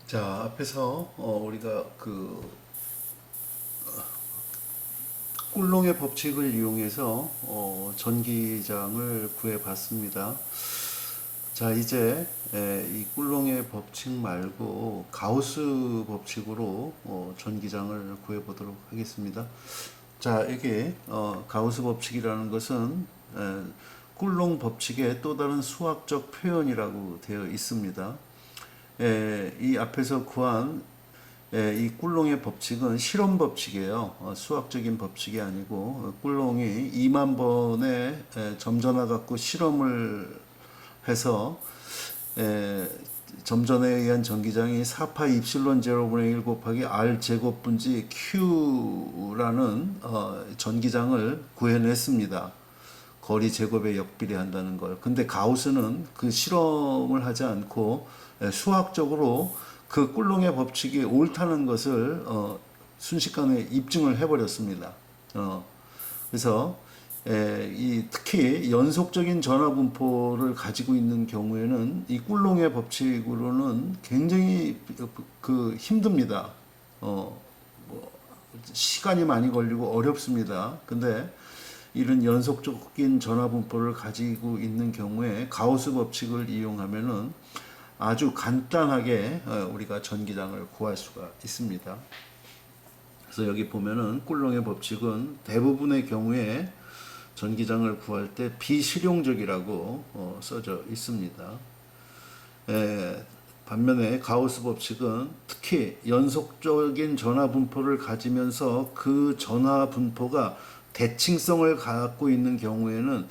자, 앞에서 우리가 꿀롱의 법칙을 이용해서 전기장을 구해봤습니다. 자, 이제 이 꿀롱의 법칙 말고 가우스 법칙으로 전기장을 구해보도록 하겠습니다. 자, 이게 가우스 법칙이라는 것은 꿀롱 법칙의 또 다른 수학적 표현이라고 되어 있습니다. 이 앞에서 구한 이 꿀롱의 법칙은 실험 법칙이에요. 수학적인 법칙이 아니고 꿀롱이 2만 번의 점전화 갖고 실험을 해서 점전에 의한 전기장이 4파 입실론 제로분의 1 곱하기 R 제곱분지 Q라는 전기장을 구해냈습니다. 거리 제곱에 역비례한다는 걸. 근데 가우스는 그 실험을 하지 않고 수학적으로 그 꿀롱의 법칙이 옳다는 것을 순식간에 입증을 해버렸습니다. 그래서 특히 연속적인 전화 분포를 가지고 있는 경우에는 이 꿀롱의 법칙으로는 굉장히 힘듭니다. 시간이 많이 걸리고 어렵습니다. 근데 이런 연속적인 전화 분포를 가지고 있는 경우에 가우스 법칙을 이용하면은 아주 간단하게 우리가 전기장을 구할 수가 있습니다. 그래서 여기 보면은 꿀롱의 법칙은 대부분의 경우에 전기장을 구할 때 비실용적이라고 써져 있습니다. 반면에 가우스 법칙은 특히 연속적인 전화 분포를 가지면서 그 전화 분포가 대칭성을 갖고 있는 경우에는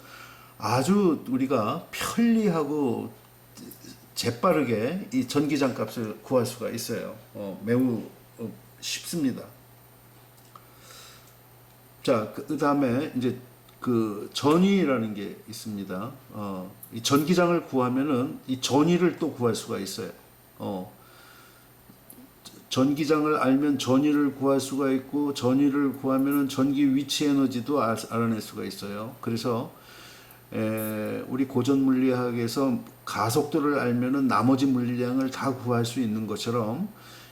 아주 우리가 편리하고 재빠르게 이 전기장 값을 구할 수가 있어요. 매우 쉽습니다. 자, 그 다음에 이제 그 전위라는 게 있습니다. 이 전기장을 구하면은 이 전위를 또 구할 수가 있어요. 전기장을 알면 전위를 구할 수가 있고, 전위를 구하면은 전기 위치 에너지도 알아낼 수가 있어요. 그래서 우리 고전 물리학에서 가속도를 알면은 나머지 물리량을 다 구할 수 있는 것처럼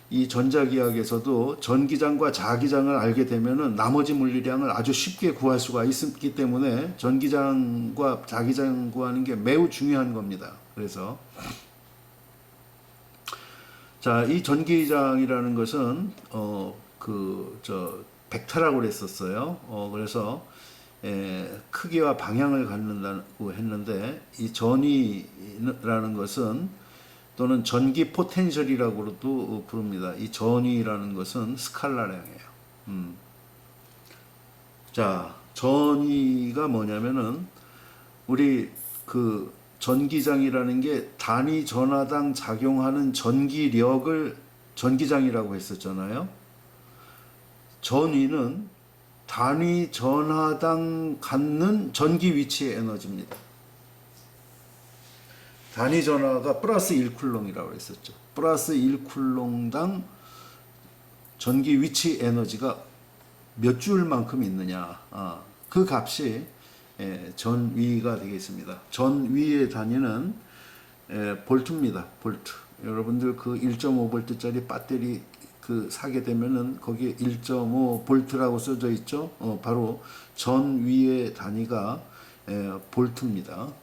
이 전자기학에서도 전기장과 자기장을 알게 되면은 나머지 물리량을 아주 쉽게 구할 수가 있기 때문에 전기장과 자기장 구하는 게 매우 중요한 겁니다. 그래서 자, 이 전기장이라는 것은 벡터라고 그랬었어요. 그래서 크기와 방향을 갖는다고 했는데 이 전위라는 것은 또는 전기 포텐셜이라고도 부릅니다. 이 전위라는 것은 스칼라량이에요. 자, 전위가 뭐냐면은 우리 그 전기장이라는 게 단위 전하당 작용하는 전기력을 전기장이라고 했었잖아요. 전위는 단위 전하당 갖는 전기 위치의 에너지입니다. 단위 전하가 플러스 1쿨롱이라고 했었죠. 플러스 1쿨롱당 전기 위치 에너지가 몇 줄만큼 있느냐. 그 값이 전위가 되겠습니다. 전위의 단위는 볼트입니다. 볼트. 여러분들 그 1.5볼트짜리 배터리 사게 되면은 거기에 1.5 볼트라고 써져 있죠. 바로 전위의 단위가 볼트입니다.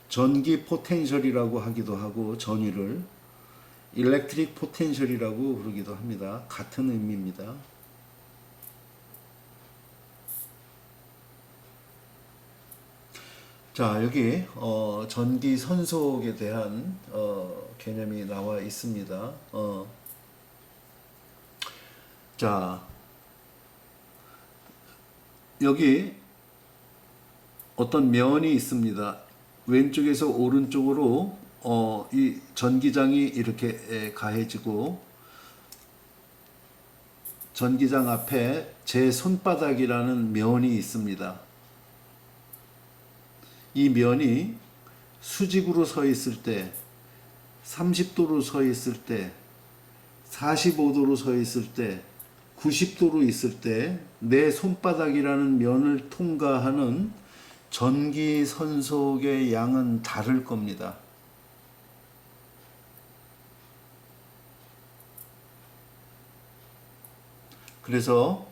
전기 포텐셜이라고 하기도 하고 전위를 일렉트릭 포텐셜이라고 부르기도 합니다. 같은 의미입니다. 자, 여기 전기 선속에 대한 개념이 나와 있습니다. 자, 여기 어떤 면이 있습니다. 왼쪽에서 오른쪽으로 이 전기장이 이렇게 가해지고 전기장 앞에 제 손바닥이라는 면이 있습니다. 이 면이 수직으로 서 있을 때, 30도로 서 있을 때, 45도로 서 있을 때, 90도로 있을 때 내 손바닥이라는 면을 통과하는 전기 선속의 양은 다를 겁니다. 그래서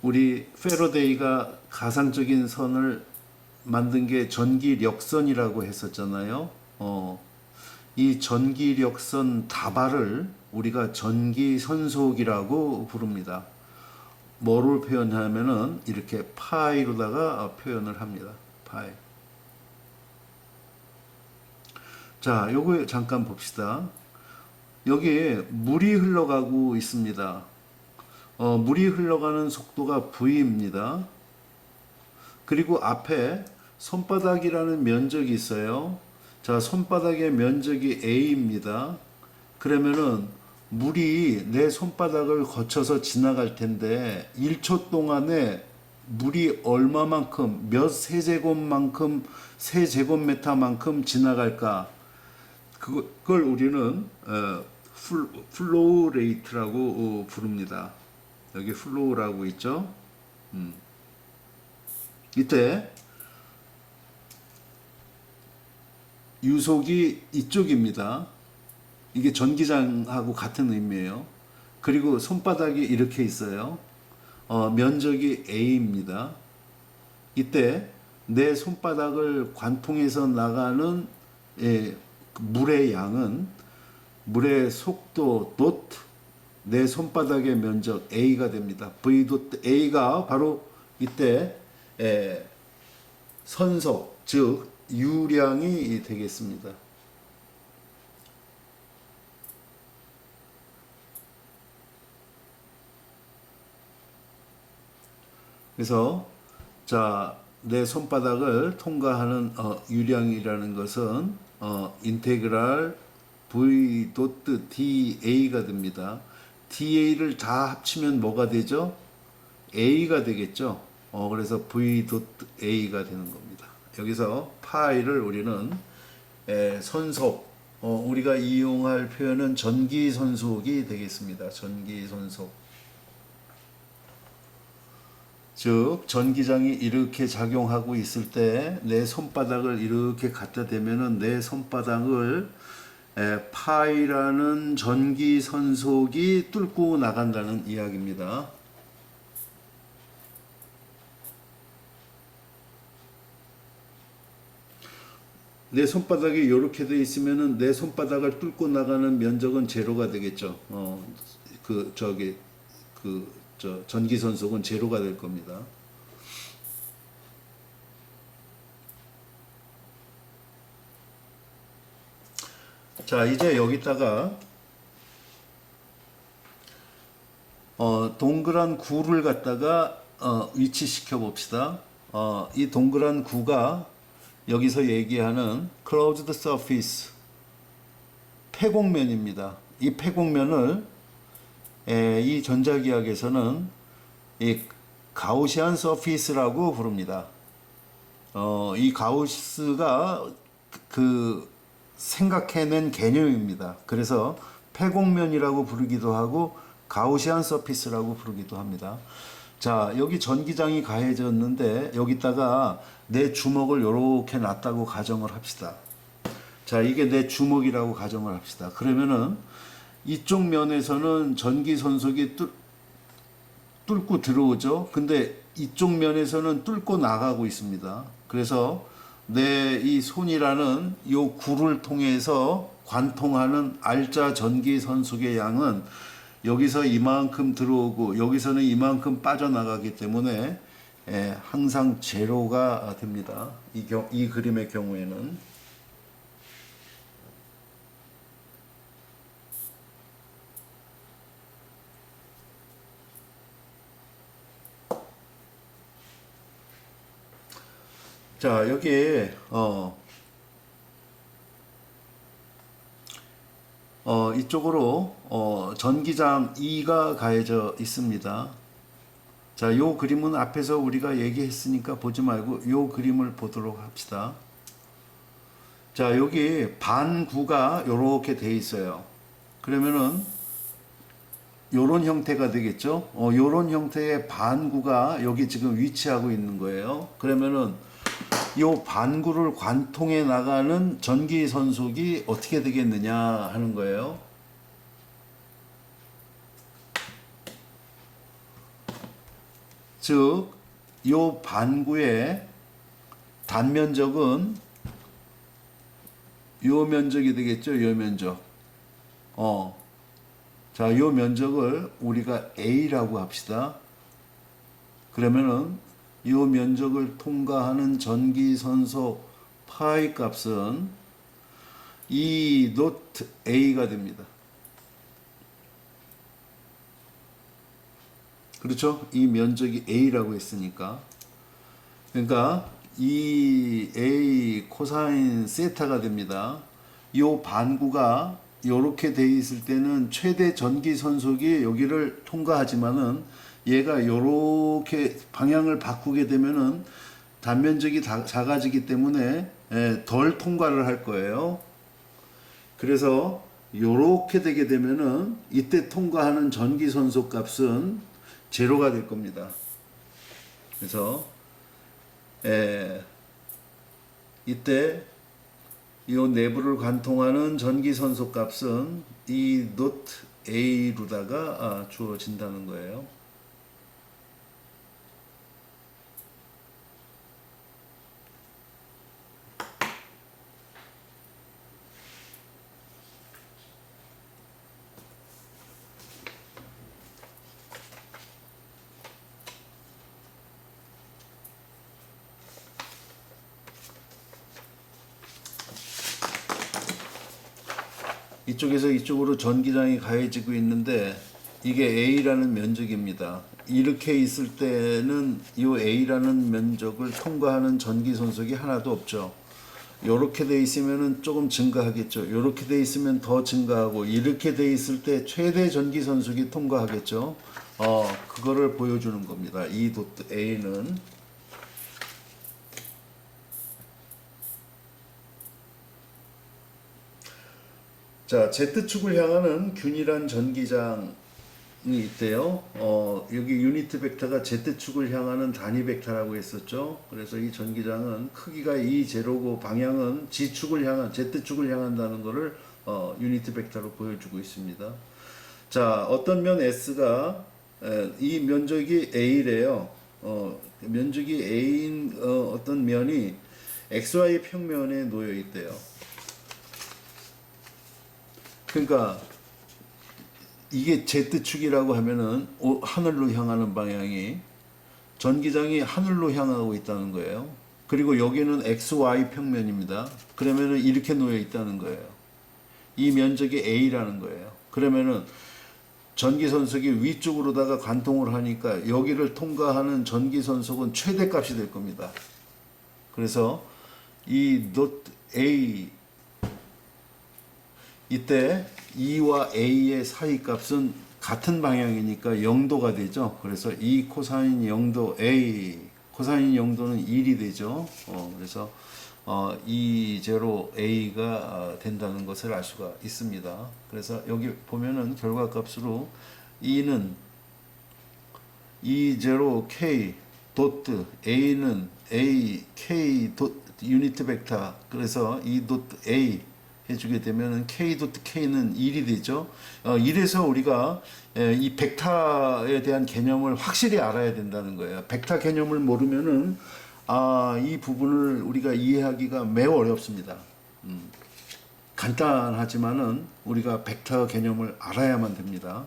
우리 패러데이가 가상적인 선을 만든 게 전기력선이라고 했었잖아요. 이 전기력선 다발을 우리가 전기선속이라고 부릅니다. 뭐를 표현하면은 이렇게 파이로다가 표현을 합니다. 파이. 자, 요거 잠깐 봅시다. 여기에 물이 흘러가고 있습니다. 물이 흘러가는 속도가 V입니다. 그리고 앞에 손바닥이라는 면적이 있어요. 자, 손바닥의 면적이 A입니다. 그러면은 물이 내 손바닥을 거쳐서 지나갈 텐데 1초 동안에 물이 얼마만큼 몇 세제곱만큼 세제곱미터만큼 지나갈까? 그걸 우리는 플로우 레이트라고 부릅니다. 여기 플로우라고 있죠. 이때 유속이 이쪽입니다. 이게 전기장하고 같은 의미예요. 그리고 손바닥이 이렇게 있어요. 면적이 A입니다. 이때 내 손바닥을 관통해서 나가는 물의 양은 물의 속도 도트 내 손바닥의 면적 A가 됩니다. V 도트 A가 바로 이때 선속 즉 유량이 되겠습니다. 그래서 자, 내 손바닥을 통과하는 유량이라는 것은 인테그랄 V 도트 dA가 됩니다. dA를 다 합치면 뭐가 되죠? A가 되겠죠. 그래서 V 도트 A가 되는 겁니다. 여기서 파이를 우리는 선속, 우리가 이용할 표현은 전기선속이 되겠습니다. 전기선속. 즉 전기장이 이렇게 작용하고 있을 때 내 손바닥을 이렇게 갖다 대면은 내 손바닥을 파이라는 전기선속이 뚫고 나간다는 이야기입니다. 내 손바닥이 이렇게 되어 있으면은 내 손바닥을 뚫고 나가는 면적은 제로가 되겠죠. 전기선속은 제로가 될 겁니다. 자, 이제 여기다가 동그란 구를 갖다가 위치시켜 봅시다. 이 동그란 구가 여기서 얘기하는 closed surface 폐곡면입니다. 이 폐곡면을 이 전자기학에서는 이 가우시안 서피스라고 부릅니다. 이 가우스가 그 생각해낸 개념입니다. 그래서 폐곡면이라고 부르기도 하고 가우시안 서피스라고 부르기도 합니다. 자, 여기 전기장이 가해졌는데 여기다가 내 주먹을 이렇게 놨다고 가정을 합시다. 자, 이게 내 주먹이라고 가정을 합시다. 그러면은 이쪽 면에서는 전기선속이 뚫고 들어오죠. 근데 이쪽 면에서는 뚫고 나가고 있습니다. 그래서 내 이 손이라는 요 구를 통해서 관통하는 알짜 전기선속의 양은 여기서 이만큼 들어오고 여기서는 이만큼 빠져나가기 때문에 항상 제로가 됩니다. 이 그림의 경우에는. 자, 여기에 이쪽으로 전기장 E가 가해져 있습니다. 자, 요 그림은 앞에서 우리가 얘기했으니까 보지 말고 요 그림을 보도록 합시다. 자, 여기 반구가 요렇게 돼 있어요. 그러면은 요런 형태가 되겠죠. 요런 형태의 반구가 여기 지금 위치하고 있는 거예요. 그러면은 요 반구를 관통해 나가는 전기선속이 어떻게 되겠느냐 하는 거예요. 즉, 요 반구의 단면적은 요 면적이 되겠죠. 요 면적. 자, 요 면적을 우리가 A라고 합시다. 그러면은 요 면적을 통과하는 전기선소 파이 값은 E 노트 A가 됩니다. 그렇죠? 이 면적이 A라고 했으니까. 그러니까 이 A 코사인 세타가 됩니다. 이 반구가 이렇게 돼 있을 때는 최대 전기 선속이 여기를 통과하지만은 얘가 이렇게 방향을 바꾸게 되면은 단면적이 작아지기 때문에 덜 통과를 할 거예요. 그래서 이렇게 되게 되면은 이때 통과하는 전기 선속 값은 제로가 될 겁니다. 그래서 이때 이 내부를 관통하는 전기 선속 값은 이 노트 A로다가 주어진다는 거예요. 이쪽에서 이쪽으로 전기장이 가해지고 있는데 이게 A라는 면적입니다. 이렇게 있을 때는 이 A라는 면적을 통과하는 전기 선속이 하나도 없죠. 이렇게 돼 있으면 조금 증가하겠죠. 이렇게 돼 있으면 더 증가하고, 이렇게 돼 있을 때 최대 전기 선속이 통과하겠죠. 그거를 보여주는 겁니다. 이 도트 A는. 자, Z축을 향하는 균일한 전기장이 있대요. 여기 유니트 벡터가 Z축을 향하는 단위 벡터라고 했었죠. 그래서 이 전기장은 크기가 E0고 방향은 G축을 향한, Z축을 향한다는 것을 유니트 벡터로 보여주고 있습니다. 자, 어떤 면 S가 이 면적이 A래요. 면적이 A인 어떤 면이 XY 평면에 놓여 있대요. 그러니까 이게 Z축이라고 하면은 하늘로 향하는 방향이, 전기장이 하늘로 향하고 있다는 거예요. 그리고 여기는 XY 평면입니다. 그러면은 이렇게 놓여 있다는 거예요. 이 면적이 A라는 거예요. 그러면은 전기선속이 위쪽으로다가 관통을 하니까 여기를 통과하는 전기선속은 최대값이 될 겁니다. 그래서 이 노트 A, 이때 E와 A의 사이 값은 같은 방향이니까 0도가 되죠. 그래서 E 코사인 0도 A, 코사인 0도는 1이 되죠. 그래서 E0 A가 된다는 것을 알 수가 있습니다. 그래서 여기 보면은 결과값으로 E는 E0 K 도트, A는 A K 도트 유니트 벡터, 그래서 E 도트 A 해주게 되면 K 도트 K는 1이 되죠. 이래서 우리가 이 벡터에 대한 개념을 확실히 알아야 된다는 거예요. 벡터 개념을 모르면은 이 부분을 우리가 이해하기가 매우 어렵습니다. 간단하지만은 우리가 벡터 개념을 알아야만 됩니다.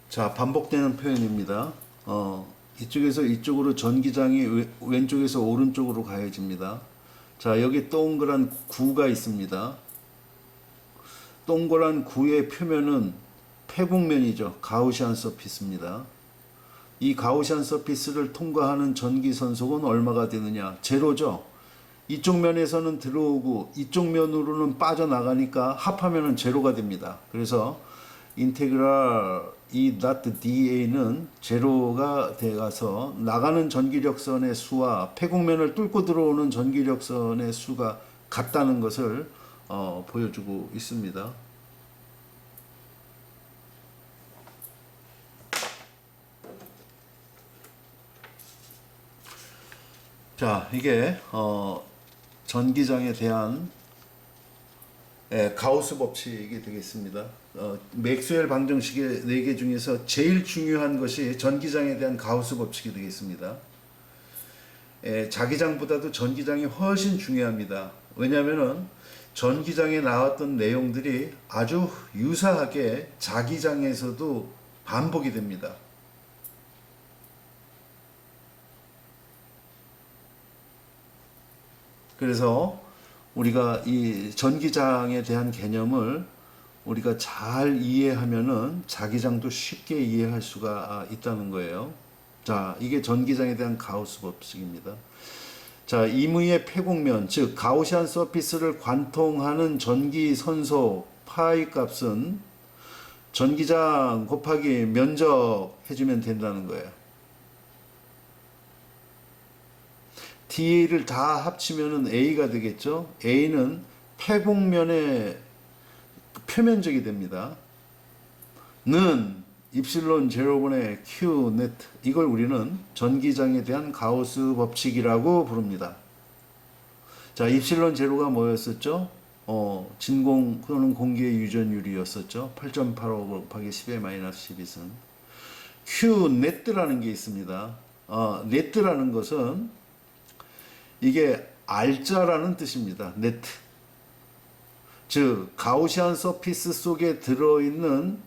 자, 반복되는 표현입니다. 이쪽에서 이쪽으로 전기장이 왼쪽에서 오른쪽으로 가해집니다. 자, 여기 동그란 구가 있습니다. 동그란 구의 표면은 패북면이죠. 가우시안 서피스입니다. 이 가우시안 서피스를 통과하는 전기 선속은 얼마가 되느냐? 제로죠. 이쪽 면에서는 들어오고 이쪽 면으로는 빠져나가니까 합하면은 제로가 됩니다. 그래서 인테그랄 E.DA는 제로가 돼가서 나가는 전기력선의 수와 폐곡면을 뚫고 들어오는 전기력선의 수가 같다는 것을 보여주고 있습니다. 자, 이게 전기장에 대한 가우스 법칙이 되겠습니다. 맥스웰 방정식의 4개 중에서 제일 중요한 것이 전기장에 대한 가우스 법칙이 되겠습니다. 자기장보다도 전기장이 훨씬 중요합니다. 왜냐하면 전기장에 나왔던 내용들이 아주 유사하게 자기장에서도 반복이 됩니다. 그래서 우리가 이 전기장에 대한 개념을 우리가 잘 이해하면은 자기장도 쉽게 이해할 수가 있다는 거예요. 자, 이게 전기장에 대한 가우스 법칙입니다. 자, 임의의 폐곡면, 즉 가우시안 서피스를 관통하는 전기 선소 파이 값은 전기장 곱하기 면적 해주면 된다는 거예요. DA를 다 합치면은 A가 되겠죠. A는 폐곡면의 표면적이 됩니다. 는 입실론 제로분의 Q 네트, 이걸 우리는 전기장에 대한 가우스 법칙이라고 부릅니다. 자, 입실론 제로가 뭐였었죠? 진공 또는 공기의 유전율이었었죠. 8.85 곱하기 10의 마이너스 12승. Q 네트라는 게 있습니다. 네트라는 것은 이게 알자라는 뜻입니다. 네트. 즉 가우시안 서피스 속에 들어있는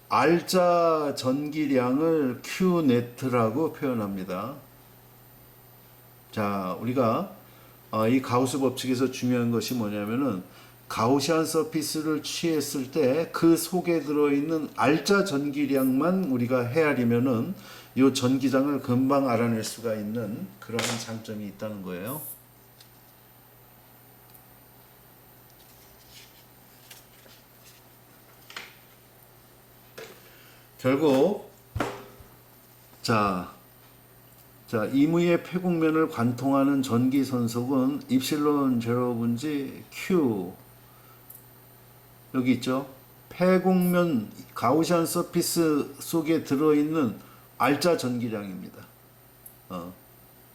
알자 전기량을 Q 네트라고 표현합니다. 자, 우리가 이 가우스 법칙에서 중요한 것이 뭐냐면은 가우시안 서피스를 취했을 때 그 속에 들어있는 알자 전기량만 우리가 헤아리면은 이 전기장을 금방 알아낼 수가 있는 그런 장점이 있다는 거예요. 결국 자 임의의 폐곡면을 관통하는 전기 선속은 입실론 제로분지 Q, 여기 있죠. 폐곡면 가우시안 서피스 속에 들어있는 알자 전기량입니다.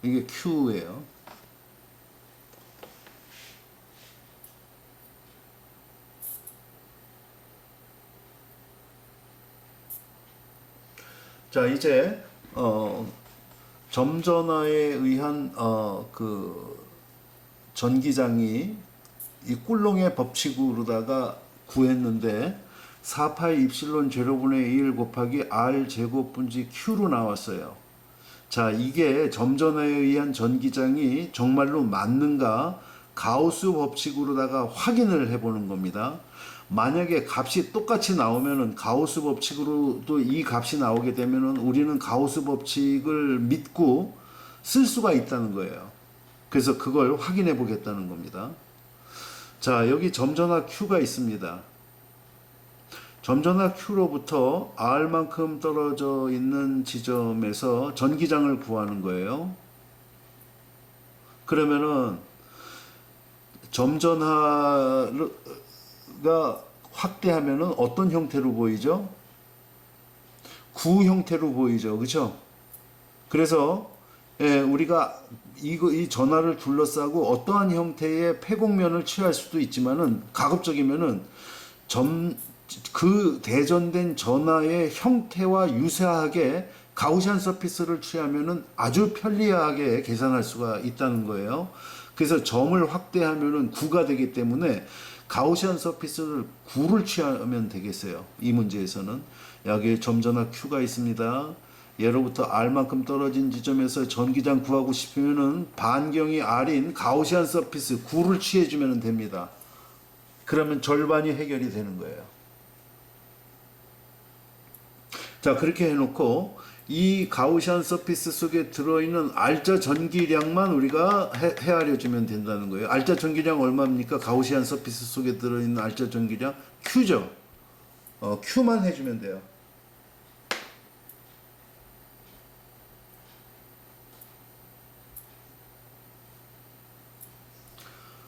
이게 Q예요. 자, 이제 점전화에 의한 그 전기장이 이 꿀롱의 법칙으로다가 구했는데 4파이 입실론 제로분의 1 곱하기 R 제곱 분지 Q로 나왔어요. 자, 이게 점전화에 의한 전기장이 정말로 맞는가 가우스 법칙으로다가 확인을 해보는 겁니다. 만약에 값이 똑같이 나오면은 가우스 법칙으로도 이 값이 나오게 되면은 우리는 가우스 법칙을 믿고 쓸 수가 있다는 거예요. 그래서 그걸 확인해 보겠다는 겁니다. 자, 여기 점전화 Q가 있습니다. 점전화 Q로부터 R만큼 떨어져 있는 지점에서 전기장을 구하는 거예요. 그러면은 점전화가 확대하면은 어떤 형태로 보이죠? 구 형태로 보이죠. 그렇죠? 그래서 우리가 이 전화를 둘러싸고 어떠한 형태의 폐곡면을 취할 수도 있지만은 가급적이면은 그 대전된 전화의 형태와 유사하게 가우시안 서피스를 취하면은 아주 편리하게 계산할 수가 있다는 거예요. 그래서 점을 확대하면은 9가 되기 때문에 가우시안 서피스를 9를 취하면 되겠어요. 이 문제에서는 여기에 점전화 Q가 있습니다. 예로부터 R만큼 떨어진 지점에서 전기장 구하고 싶으면은 반경이 R인 가우시안 서피스 9를 취해주면 됩니다. 그러면 절반이 해결이 되는 거예요. 자, 그렇게 해놓고 이 가우시안 서피스 속에 들어있는 알자 전기량만 우리가 헤아려주면 된다는 거예요. 알자 전기량 얼마입니까? 가우시안 서피스 속에 들어있는 알자 전기량 Q죠. Q만 해주면 돼요.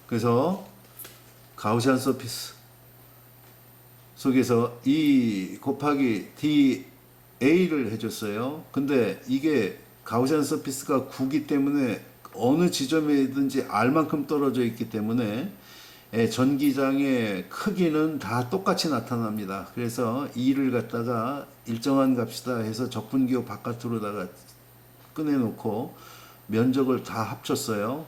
그래서 가우시안 서피스 속에서 E 곱하기 dA를 해줬어요. 근데 이게 가우시안 서피스가 9기 때문에 어느 지점이든지 R만큼 떨어져 있기 때문에 전기장의 크기는 다 똑같이 나타납니다. 그래서 E를 갖다가 일정한 값이다 해서 적분기호 바깥으로다가 꺼내놓고 면적을 다 합쳤어요.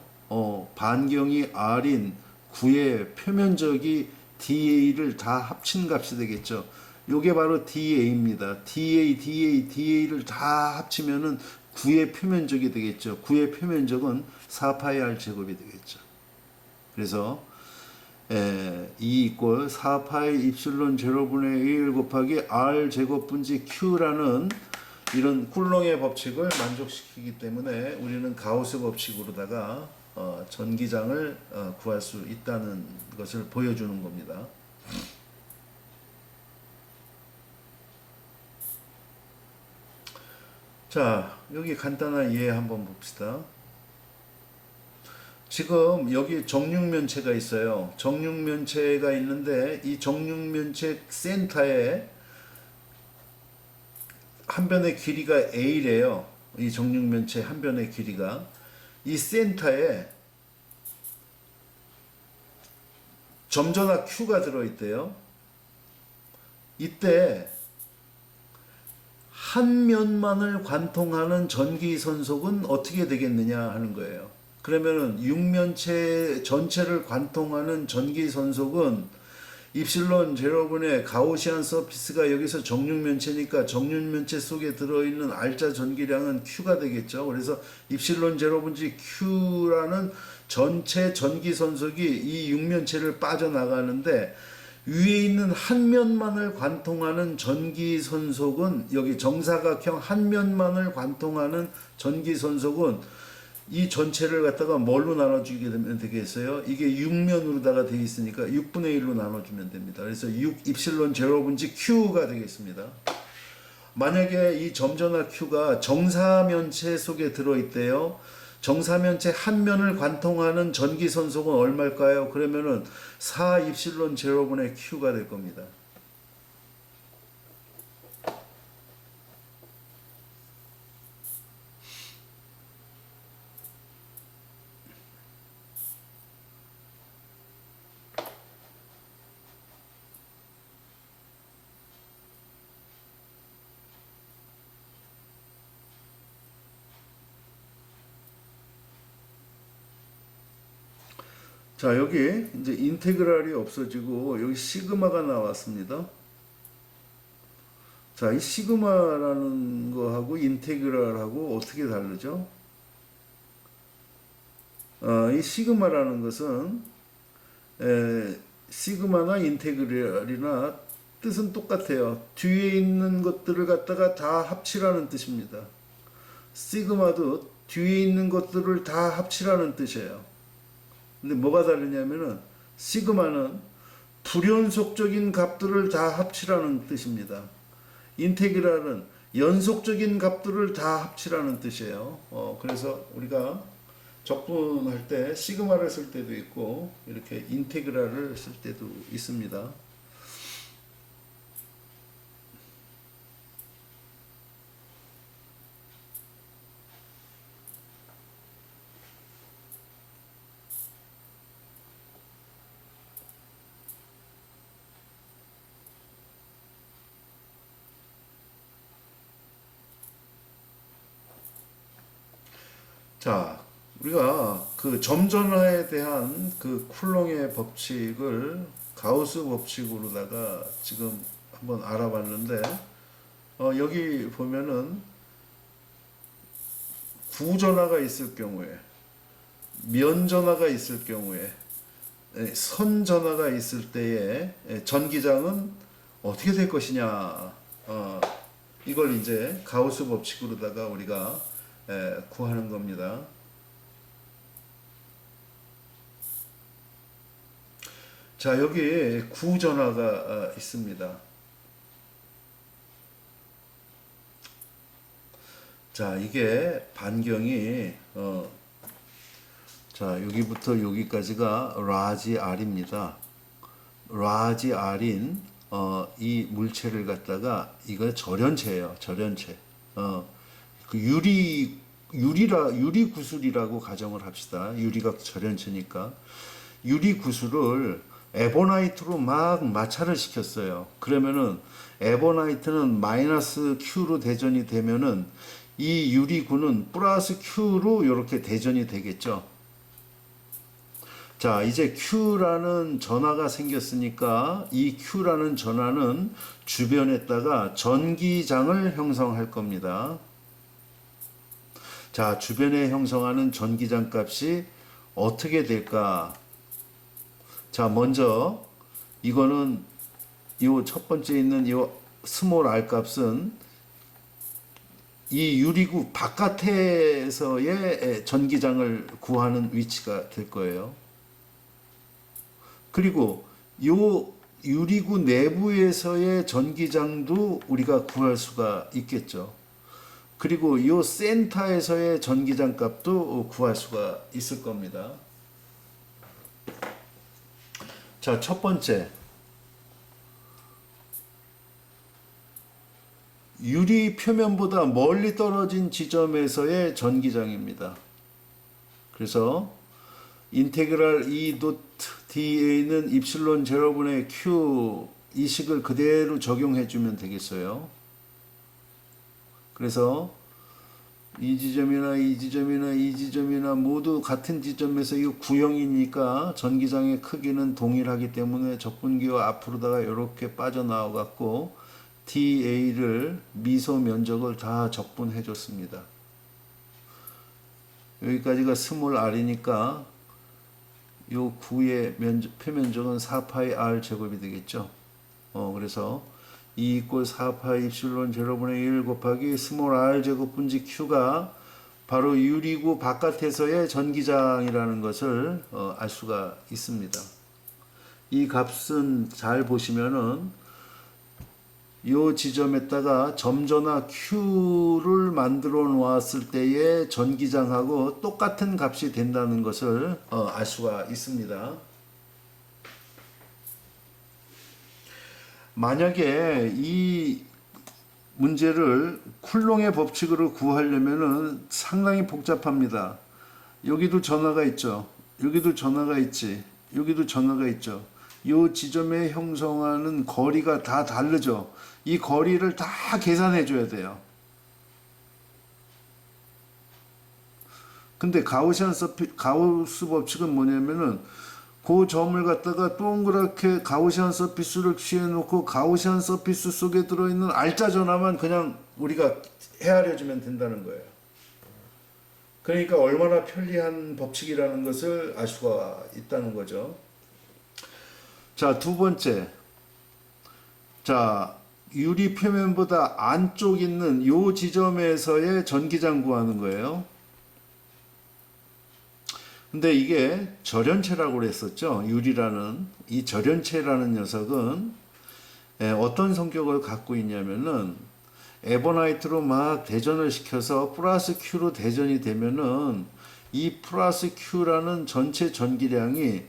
반경이 R인 9의 표면적이 DA를 다 합친 값이 되겠죠. 요게 바로 DA입니다. DA를 다 합치면은 9의 표면적이 되겠죠. 9의 표면적은 4파이 R 제곱이 되겠죠. 그래서 E 이꼴 4파이 입실론 제로분의 1 곱하기 R 제곱 분지 Q라는 이런 쿨롱의 법칙을 만족시키기 때문에 우리는 가우스 법칙으로다가 전기장을 구할 수 있다는 것을 보여주는 겁니다. 자, 여기 간단한 이해 한번 봅시다. 지금 여기 정육면체가 있어요. 정육면체가 있는데 이 정육면체 센터에 한 변의 길이가 A래요. 이 정육면체 한 변의 길이가. 이 센터에 점전화 Q가 들어있대요. 이때 한 면만을 관통하는 전기선속은 어떻게 되겠느냐 하는 거예요. 그러면은 육면체 전체를 관통하는 전기선속은 입실론 제로분의 가우시안 서피스가 여기서 정육면체니까 정육면체 속에 들어있는 R자 전기량은 Q가 되겠죠. 그래서 입실론 제로분지 Q라는 전체 전기선속이 이 육면체를 빠져나가는데 위에 있는 한 면만을 관통하는 전기선속은 여기 정사각형 한 면만을 관통하는 전기선속은 이 전체를 갖다가 뭘로 나눠주게 되면 되겠어요? 이게 6면으로다가 되어 있으니까 6분의 1로 나눠주면 됩니다. 그래서 6 입실론 제로분지 Q가 되겠습니다. 만약에 이 점전화 Q가 정사면체 속에 들어있대요. 정사면체 한 면을 관통하는 전기선속은 얼마일까요? 그러면은 4 입실론 제로분의 Q가 될 겁니다. 자, 여기 이제 인테그랄이 없어지고 여기 시그마가 나왔습니다. 자, 이 시그마라는 거하고 인테그랄하고 어떻게 다르죠? 이 시그마라는 것은 시그마나 인테그랄이나 뜻은 똑같아요. 뒤에 있는 것들을 갖다가 다 합치라는 뜻입니다. 시그마도 뒤에 있는 것들을 다 합치라는 뜻이에요. 근데 뭐가 다르냐면은 시그마는 불연속적인 값들을 다 합치라는 뜻입니다. 인테그랄은 연속적인 값들을 다 합치라는 뜻이에요. 그래서 우리가 적분할 때 시그마를 쓸 때도 있고 이렇게 인테그랄을 쓸 때도 있습니다. 자, 우리가 그 점전화에 대한 그 쿨롱의 법칙을 가우스 법칙으로다가 지금 한번 알아봤는데, 여기 보면은 구전화가 있을 경우에, 면전화가 있을 경우에, 선전화가 있을 때에 전기장은 어떻게 될 것이냐, 이걸 이제 가우스 법칙으로다가 우리가 구하는 겁니다. 자, 여기 구전화가 있습니다. 자, 이게 반경이 자, 여기부터 여기까지가 라지 R입니다. 라지 R인 이 물체를 갖다가 이거 절연체예요. 절연체. 그 유리 구슬이라고 가정을 합시다. 유리가 절연체니까 유리 구슬을 에보나이트로 막 마찰을 시켰어요. 그러면은 에보나이트는 마이너스 Q로 대전이 되면은 이 유리구는 플러스 Q로 이렇게 대전이 되겠죠. 자, 이제 Q라는 전하가 생겼으니까 이 Q라는 전하는 주변에다가 전기장을 형성할 겁니다. 자, 주변에 형성하는 전기장 값이 어떻게 될까? 자, 먼저 이거는 요 첫 번째 있는 요 스몰 r 값은 이 유리구 바깥에서의 전기장을 구하는 위치가 될 거예요. 그리고 요 유리구 내부에서의 전기장도 우리가 구할 수가 있겠죠. 그리고 요 센터에서의 전기장 값도 구할 수가 있을 겁니다. 자, 첫 번째. 유리 표면보다 멀리 떨어진 지점에서의 전기장입니다. 그래서 인테그랄 E 도트 dA는 입실론 제로분의 Q 이 식을 그대로 적용해 주면 되겠어요. 그래서 이 지점이나 이 지점이나 이 지점이나 모두 같은 지점에서 이 구형이니까 전기장의 크기는 동일하기 때문에 적분기와 앞으로다가 이렇게 빠져나와 갖고 dA를 미소 면적을 다 적분해 줬습니다. 여기까지가 스몰 r이니까 요 구의 표면적은 4파이 r 제곱이 되겠죠. 그래서 E 이꼴 4파이 입실론 제로분의 1 곱하기 스몰 r 제곱 분지 q가 바로 유리구 바깥에서의 전기장이라는 것을 알 수가 있습니다. 이 값은 잘 보시면은 이 지점에다가 점전화 Q를 만들어 놓았을 때의 전기장하고 똑같은 값이 된다는 것을 알 수가 있습니다. 만약에 이 문제를 쿨롱의 법칙으로 구하려면은 상당히 복잡합니다. 여기도 전하가 있죠. 여기도 전하가 있지. 여기도 전하가 있죠. 이 지점에 형성하는 거리가 다 다르죠. 이 거리를 다 계산해 줘야 돼요. 근데 가우스 법칙은 뭐냐면은 그 점을 갖다가 동그랗게 가우시안 서피스를 취해 놓고 가우시안 서피스 속에 들어있는 알짜 전화만 그냥 우리가 헤아려 주면 된다는 거예요. 그러니까 얼마나 편리한 법칙이라는 것을 알 수가 있다는 거죠. 자, 두 번째. 자, 유리 표면보다 안쪽 있는 요 지점에서의 전기장 구하는 거예요. 근데 이게 절연체라고 그랬었죠. 유리라는 이 절연체라는 녀석은 어떤 성격을 갖고 있냐면은 에보나이트로 막 대전을 시켜서 플러스 Q로 대전이 되면은 이 플러스 Q라는 전체 전기량이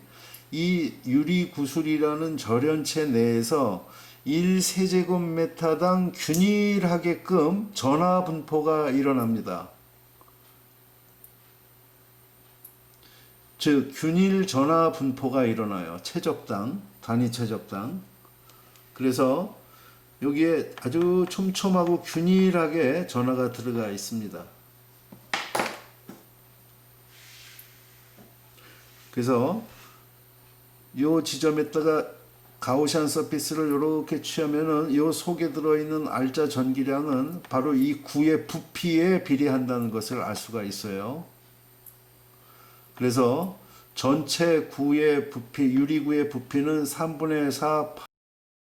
이 유리 구슬이라는 절연체 내에서 1세제곱미터당 균일하게끔 전하 분포가 일어납니다. 즉 균일 전하 분포가 일어나요. 최적당, 단위 최적당. 그래서 여기에 아주 촘촘하고 균일하게 전하가 들어가 있습니다. 그래서 이 지점에다가 가우시안 서피스를 이렇게 취하면은 이 속에 들어있는 알짜 전기량은 바로 이 구의 부피에 비례한다는 것을 알 수가 있어요. 그래서 전체 구의 부피, 유리구의 부피는 3분의 4